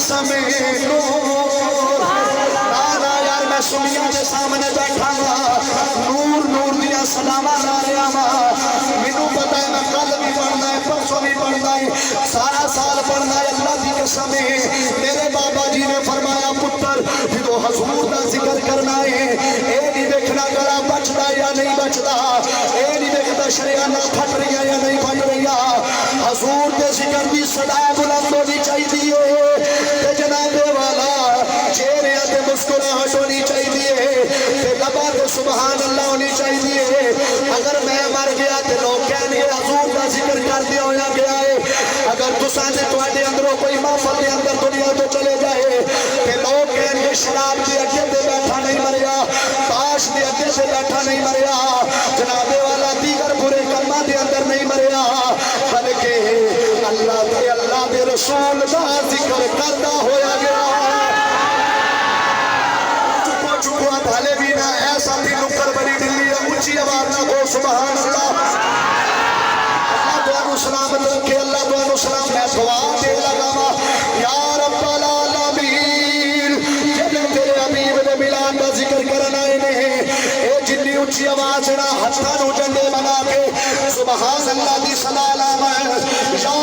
कसम ना यार मैं सुनिया के सामने बैठा नूर नूर दिया सलावा ला रहा वा मैनू पता है मैं कल भी पढ़ना है परसों भी पढ़ना है सारा साल पढ़ना है। अल्लाह की कसम मेरे बाबा जी ने फरमाया पुत्र जो हजूर का जिक्र करना है ये नहीं देखना गला बचता या नहीं बचता, ये नहीं देखता शरियाना फट रही या नहीं फट रही। हजूर के जिक्र की सदा बुलंद होनी चाहिए, जनाबे वाला चेहरे से मुस्कुराहट होनी चाहिए, लबा तो सुभान अल्लाह होनी चाहिए। अगर मैं मर गया तो लोग कहने हजूर का जिक्र कर दिया होया गया है। अगर तुसाने तुम्हारे अंदरों कोई महफल के अंदर दुनिया तो चले जाए तो लोग कहने शराब के अड्डे से बैठा नहीं मरिया, ताश के अड्डे से बैठा नहीं मरिया, जनाबे वाला दीगर बुरे कम्मा के अंदर नहीं मरिया, बल्कि अल्लाह के रसूल का जिक्र करता होया गया। चुको भाले भी ना ऐसा भी नुक्कर बड़ी दिल्ली ऊंची आवाज ना हो सुभान अल्लाह। अल्लाह तुहानू सलामत रखे, अल्लाह तुहानू सलाम। मैं दुआ दे लगा या रब्बल आलमीन जब तेरे हबीब ने मिलाद का जिक्र करना है ए जिन्नी ऊंची आवाज ना हत्थां नू झंडे बना के सुभान अल्लाह दी सना लावा या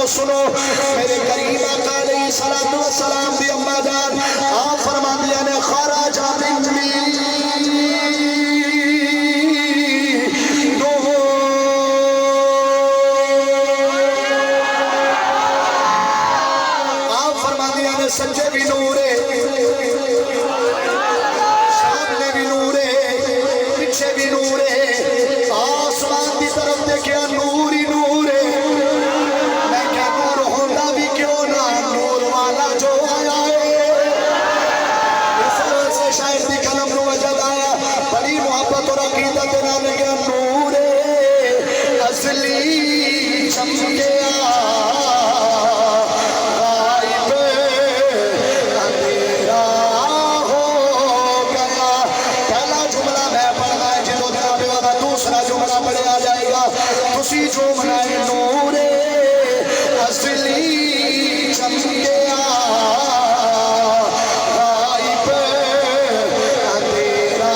सुनो मेरे करीम आका अलैहिस्सलातु वस्सलाम दी अम्मा जान आप फरमादिया ने खराजा बिंजमी आप फरमादिया ने सच्चे भी नूरे सामने भी नूरे पीछे भी नूरे आसमान की तरफ देखिया नूर ही नूर है। जो मनाए नूरे असली चमकिया गायब अंधेरा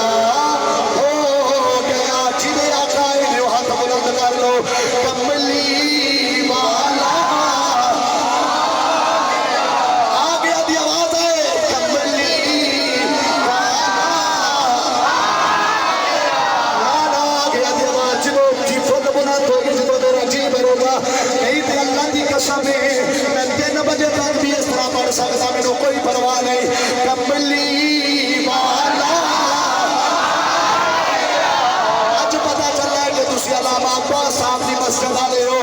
हो गया। जिन्हें आका है हाथ बुलंद कर लो कमली वाला आ गया दी आवाज है कमली वाला आ गया दी आवाज जो जी फुल बुना तो नहीं तो अल्लाह की कसम है मैं 3 बजे तक भी इस तरह पढ़ सकता, मैंने कोई परवाह नहीं। कमली वाला अज पता चला है कि तुम अलामा अब्बास साहब की मस्जिद वाले हो,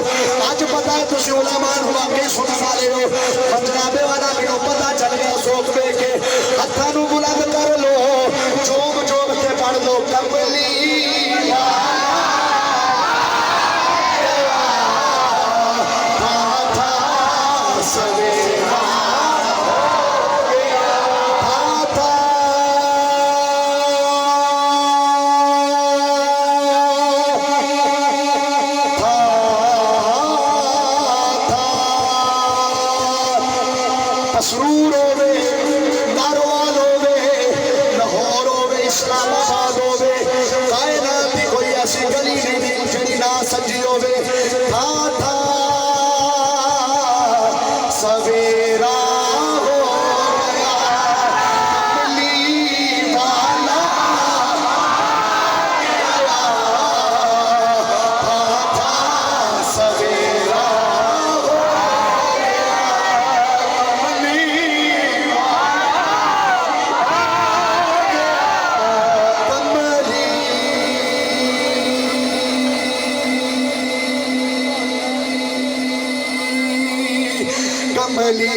अज पता है तुम उलमान हुआ के सुनने वाले हो। पंजाबे वाला मैंने पता चल गया सोच पे के हत्थां नूं बुलंद कर लो चोम चोम के पढ़ लो कमली मसरूर होवे नारोवाल होवे लाहौर होवे इस्लामाबाद होवे कायनात की कोई ऐसी गली नहीं जिहड़ी ना सजी होवे। था सवेरा हो गया कमली वाला था सवेरा कमली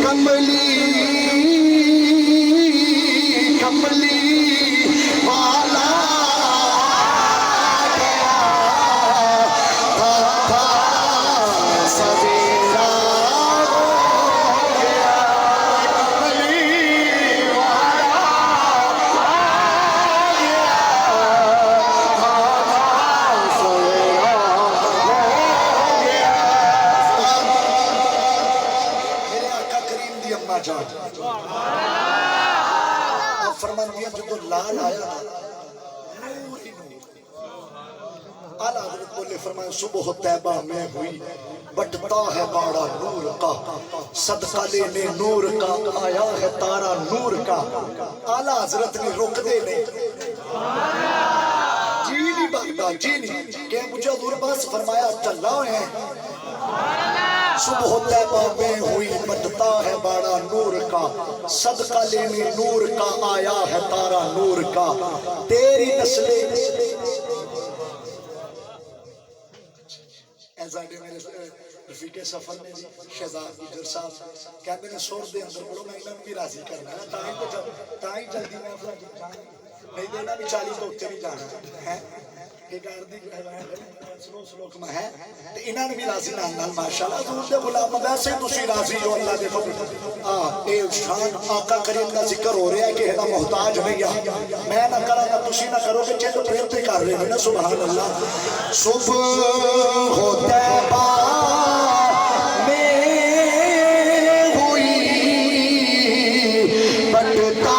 कमली कमली वाला गया जान फरमांदियां जो लाल आया ना नूर ही नूर आला हज़रत बोले फरमाया सुबह तैबा में हुई बटता है बाड़ा नूर का सदका लेने नूर का आया है तारा नूर का आला हज़रत ने रोक दे नहीं जी नहीं बागदा जी नहीं क्या मुझे दूर बस फरमाया चला है सुबह तैबा में हुई बटता है बाड़ा नूर का सदका लेने नूर का आया है तारा नूर का तेरी नस्लें मेरे रफीके सफर ने शहजाद गुजर साहब कहते हैं सुर दे अंदर बोलो मैं इन्होंने भी राजी करना है ताई जल्दी मैं नहीं देना भी 40 तो उत्ते नहीं जाना है श्लोक में है तो इन्होंने भी राजी नाल माशाल्लाह दूर दे गुलाम वैसे तुसी राजी हो अल्लाह देखो हां ए शान आका करीम का जिक्र हो रहा है कि एदा मोहताज नहीं है मैं ना करांगा तुसी ना करोगे चित प्रेम ते कर रहे हो ना सुभान अल्लाह सुबह होता बा में हुई बटता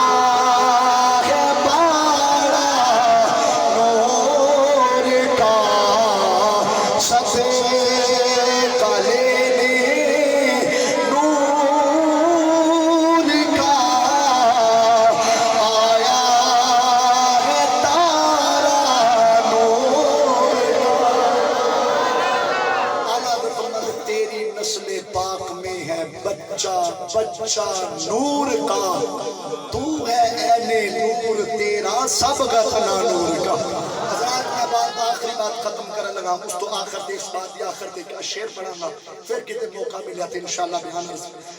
बच्चा नूर का तू है ऐने नूर तेरा सब गतना नूर का हज़रात मैं बात आखिरी बात खत्म करने लगा उस तो आखिर देश बात या आखिर दे के शेर पढ़ांगा फिर किते मौका मिला तो इंशाल्लाह बयान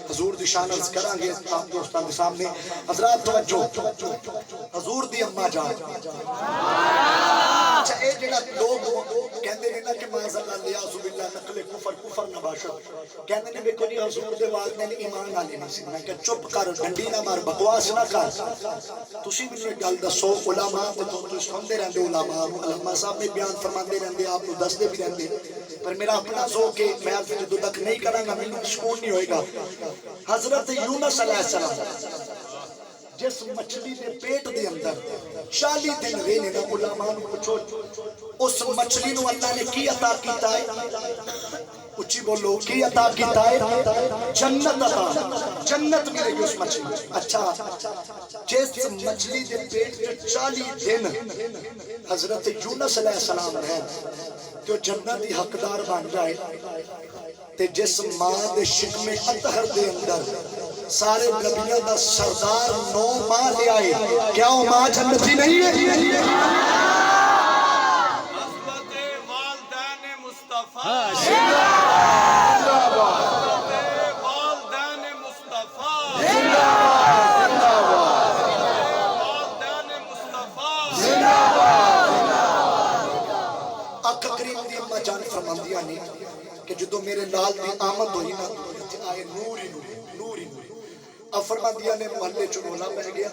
हुजूर दी शान अर्ज करांगे आप दोस्तों के सामने हज़रात तवज्जो हुजूर दी अम्मा जान अच्छा ए जेड़ा लोग कहंदे ने ना कि माज़अल्लाह लियाज़ुबिल्लाह नकले कुफर कुफर नबाशत कहंदे ने देखो जी हुजूर दे वालिदैन ईमान वाले नहीं सी मैं कह चुप कर डंडी ना मार बकवास ना कर तुसी मैनू एक गल दसो उलमा ते तुम सुनदे रहंदे उलमा साहब ने बयान फरमांदे रहंदे आप नु दसदे भी रहंदे पर मेरा अपना ज़ौक़ है मैं आप जो तक नहीं करांगा मैनू सुकून नहीं होएगा हज़रत यूनुस अलैहिस्सलाम जिस मछली के पेट के अंदर 40 दिन रहे ना उलमा नु पूछो उस मछली नु अल्लाह ने की अता कीता है उच्ची बोलो की अता कीता है जन्नत अता जन्नत मिलेगी उस मछली अच्छा जिस मछली के पेट में 40 दिन हजरत यूनुस अलैहिस्सलाम रहे तो जन्नत की हकदार बन जाए ते जिस मां दे शिकमे अतहर दे अंदर सारे नबियों का सरदार 9 मां ले आए क्या वो मां जन्नती नहीं है फरमांदियां ने कि जो मेरे लाल की आमद हुई ना आए नूर ही नूर नूर ही नूर अब फरमांदियां ने मोहल्ले च रोला पै गया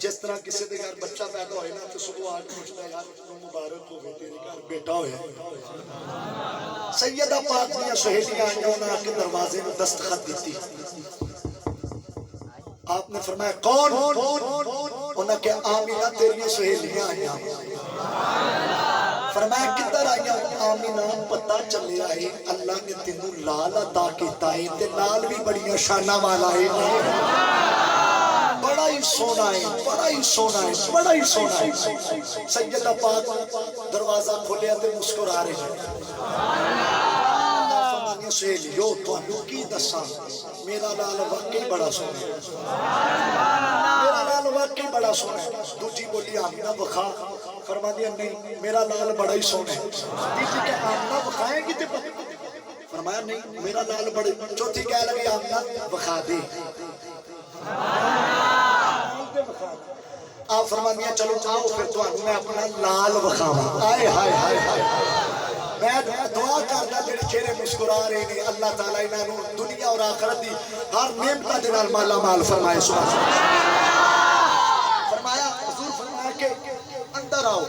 जिस तरह किसी के घर बच्चा पैदा होए ना तो सुबह आज पूछता यार मुबारक हो तेरे घर बेटा होया सैयदा पाक दी सहेलियां आईयां उन्होंने आके दरवाजे में दस्तखत दी आपने फरमाया कौन उन्होंने कहा आमीना तेरी सहेलियां आईयां फरमाया किधर आईयां आमीना पता चलिया है अल्लाह ने तेनू लाल अता कीता है ते लाल भी बड़ियां शाना वाला है बड़ा ही सोना है बड़ा ही सोना है बड़ा ही सोना है सैयदा पाक दरवाजा खोलिया ते मुस्कुरा रहे हैं सहेलियो तुहानू की दसा मेरा लाल वाकई बड़ा सोना है मेरा लाल वाकई बड़ा सोना है दूजी बोली आमीना बखा फरमादिया नहीं मेरा लाल बड़ा ही सोना है तीसरी क्या आमना बखाएगी ते फरमाया नहीं मेरा लाल बड़े चौथी कह लगी आमना बखा दे आप फरमादिया चलो आओ फिर तुहानू मैं अपना लाल बखावा आए हाय हाय हाय मैं दुआ करदा जेड़े चेहरे मुस्कुरा रहे ने अल्लाह ताला इन्हां नू दुनिया और आखिरत दी हर नेमत दे नाल माला माल फरमाए सुभान फरमाया हुजूर फरमाया के अंदर आओ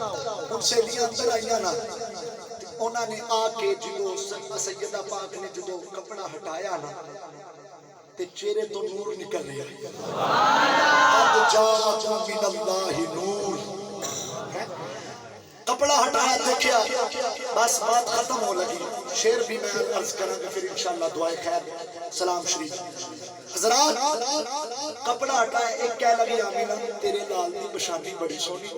उनसे भी अंदर आईया ना उन्होंने आके जो सैयदा पाक ने जो कपड़ा हटाया ना ते चेहरे तो नूर निकल रहा है नूर। कपड़ा हटाया देखा बस बात खत्म हो लगी। शेर भी मैं अर्ज करांगा फिर इंशाअल्लाह दुआए खैर सलाम शरीफ। हजरात कपड़ा हटाया एक कह लगी आमीना तेरे लाल दी बशानी बड़ी सोहनी,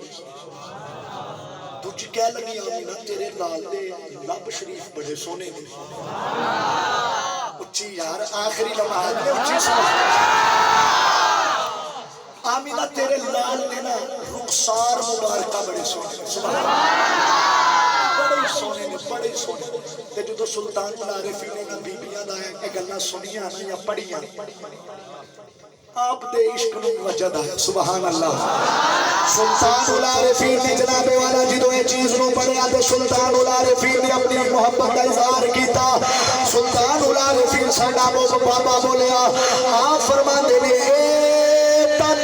दूजी कह लगी आमीना तेरे लाल दे लब शरीफ बड़े सोहने ने। उच्ची यार आखिरी लम्हा है उच्ची आमीना तेरे लाल ने ना रुखसार मुबारका बड़े सोहने, सुभान बड़े सोहने ने बड़े सोहने। ते जो सुल्तान आरिफीन ने ना बीबियां दा ये गल्लां सुनियां ना या पढ़ियां आप दे इश्क नूं वजद है सुभान अल्लाह। सुल्तान आरिफीन ने जनाबे वाला जिदों ये चीज नूं पढ़िया ते सुल्तान आरिफीन ने अपनी मोहब्बत दा इजहार कीता। सुल्तान आरिफीन साडा बाबा बोलिया आ फरमांदे ने तन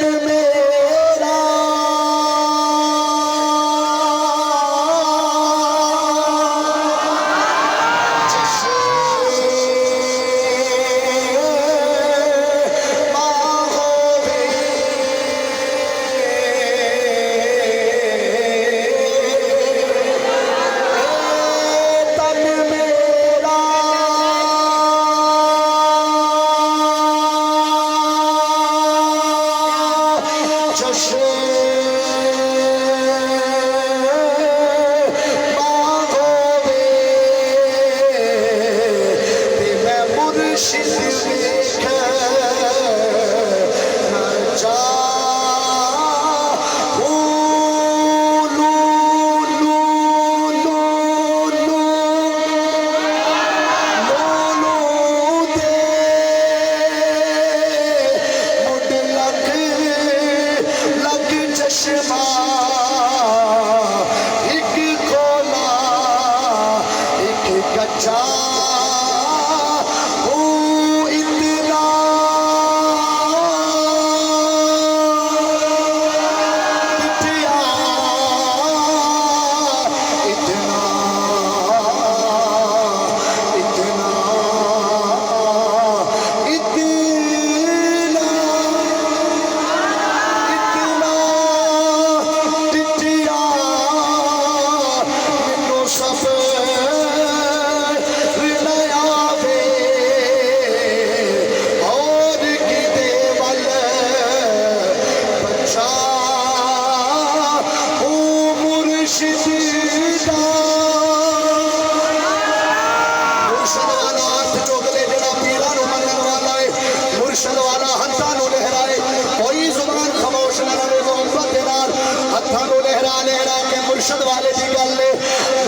मेरा मुर्शद वाले की गल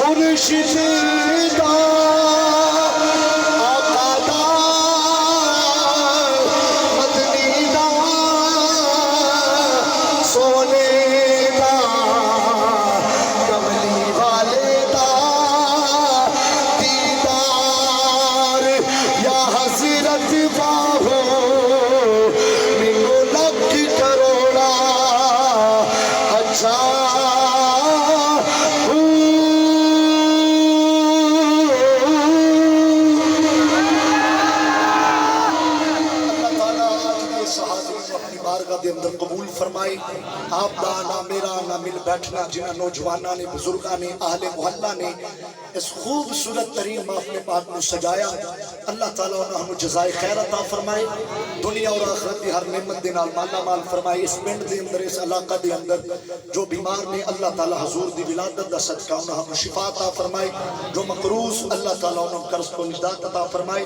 मुर्शिद सोने दा कमली वाले दा दीदार या हजरत बाहो मिलो लख करोड़ा अच्छा कबूल फरमाई। आप दा ना मेरा ना मिल बैठना जिन्हों नौजवानों ने बुजुर्गों ने आहले मुहल्ला ने इस खूबसूरत तरीन महफिल पाक को सजाया। अल्लाह ताला उन्हें जज़ाए खैर अता फरमाए, दुनिया और आखिरत की हर नेमत दे नाल माला माल फरमाए। इस पिंड के अंदर इस इलाका के अंदर जो बीमार ने अल्लाह ताला हजूर की विलादत का सदका उन्हें शिफा अता फरमाए। जो मकरूज अल्लाह ताला उन्हें कर्ज को निजात अता फरमाए।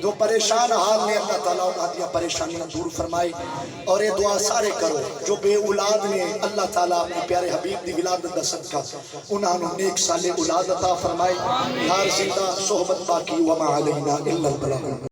जो परेशान हाल ने अल्लाह ताला उन्हें परेशानियां दूर फरमाए। और ये दुआ सारे करो जो बे औलाद ने अल्लाह ताला अपने प्यारे हबीब की विलादत का सदका उन्होंने नेक साले औलाद अता फरमाए। हर जिंदा सोहबत बाकी वमा अलैना इल्लल बलाग।